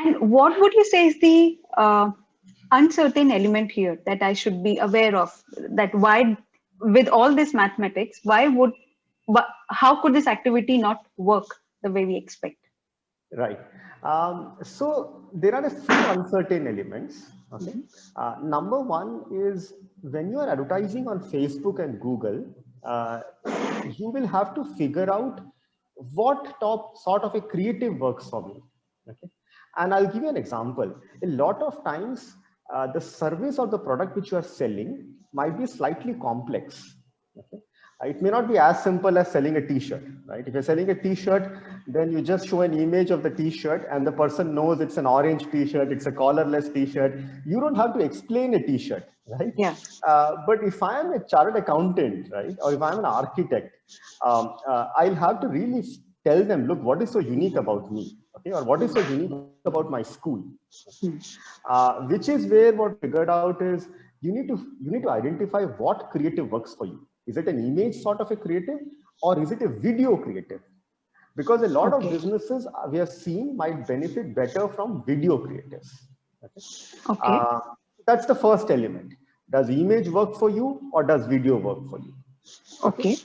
And what would you say is the uncertain element here that I should be aware of? That why, with all this mathematics, how could this activity not work the way we expect? Right. So there are a few uncertain elements. Okay. Number one is when you are advertising on Facebook and Google, you will have to figure out what top sort of a creative works for me. Okay. And I'll give you an example. A lot of times, the service or the product which you are selling might be slightly complex. Okay. It may not be as simple as selling a t-shirt, right? If you're selling a t-shirt, then you just show an image of the t-shirt and the person knows it's an orange t-shirt, it's a collarless t-shirt. You don't have to explain a t-shirt, right? Yeah. But if I am a chartered accountant, right, or if I'm an architect, I'll have to really tell them, look, what is so unique about me, okay, or what is so unique about my school, which is where what we figured out is you need to identify what creative works for you. Is it an image sort of a creative, or is it a video creative? Because a lot of businesses we have seen might benefit better from video creatives. Okay. That's the first element. Does image work for you or does video work for you? Okay.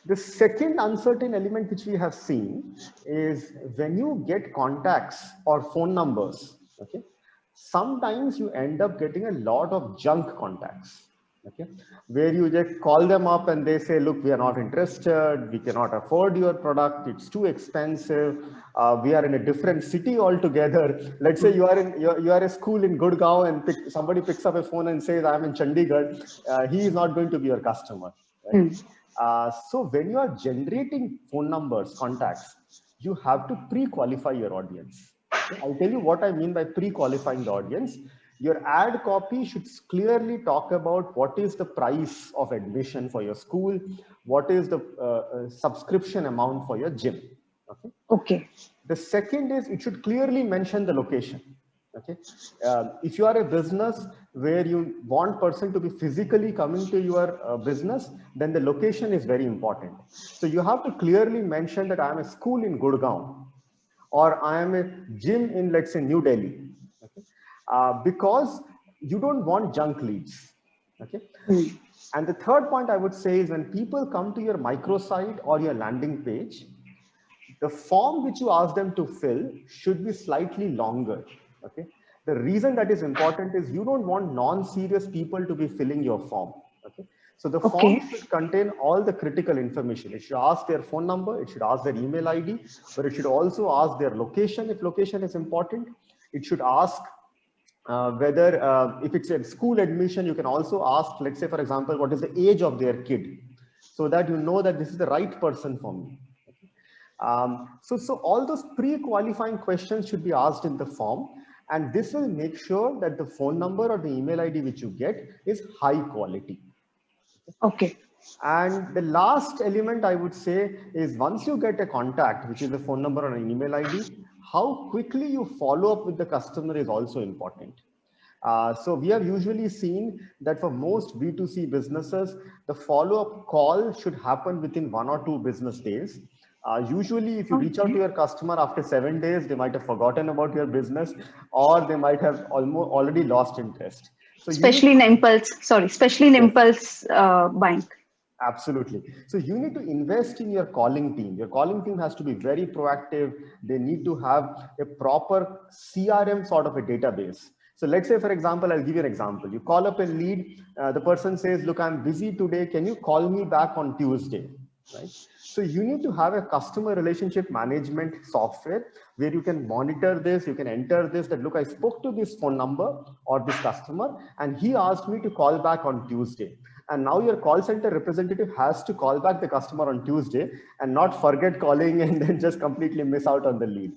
The second uncertain element which we have seen is when you get contacts or phone numbers, okay, sometimes you end up getting a lot of junk contacts, okay, where you just call them up and they say, look, we are not interested, we cannot afford your product, it's too expensive, we are in a different city altogether. Let's say you are a school in Gurgaon and somebody picks up a phone and says, I'm in Chandigarh, he is not going to be your customer, right? So when you are generating phone numbers, contacts, you have to pre-qualify your audience. I'll tell you what I mean by pre-qualifying the audience. Your ad copy should clearly talk about what is the price of admission for your school, what is the subscription amount for your gym. Okay. Okay. The second is it should clearly mention the location. Okay. If you are a business where you want person to be physically coming to your business, then the location is very important. So you have to clearly mention that I am a school in Gurgaon or I am a gym in, let's say, New Delhi. Okay. Because you don't want junk leads. Okay. And the third point I would say is when people come to your microsite or your landing page, the form which you ask them to fill should be slightly longer. Okay. The reason that is important is you don't want non-serious people to be filling your form. Okay. So the form should contain all the critical information. It should ask their phone number, it should ask their email ID, but it should also ask their location if location is important. It should ask whether if it's a school admission, you can also ask, let's say, for example, what is the age of their kid, so that you know that this is the right person for me. So all those pre-qualifying questions should be asked in the form, and this will make sure that the phone number or the email ID which you get is high quality. Okay. And the last element I would say is once you get a contact, which is a phone number or an email ID, how quickly you follow up with the customer is also important. So we have usually seen that for most B2C businesses, the follow-up call should happen within 1 or 2 business days. Usually, if you reach out to your customer after 7 days, they might have forgotten about your business, or they might have already lost interest. So especially in impulse buying. Absolutely. So you need to invest in your calling team. Your calling team has to be very proactive. They need to have a proper CRM sort of a database. So let's say, for example, I'll give you an example. You call up a lead. The person says, look, I'm busy today. Can you call me back on Tuesday? Right? So you need to have a customer relationship management software where you can monitor this. You can enter this, that look, I spoke to this phone number or this customer, and he asked me to call back on Tuesday. And now your call center representative has to call back the customer on Tuesday and not forget calling and then just completely miss out on the lead.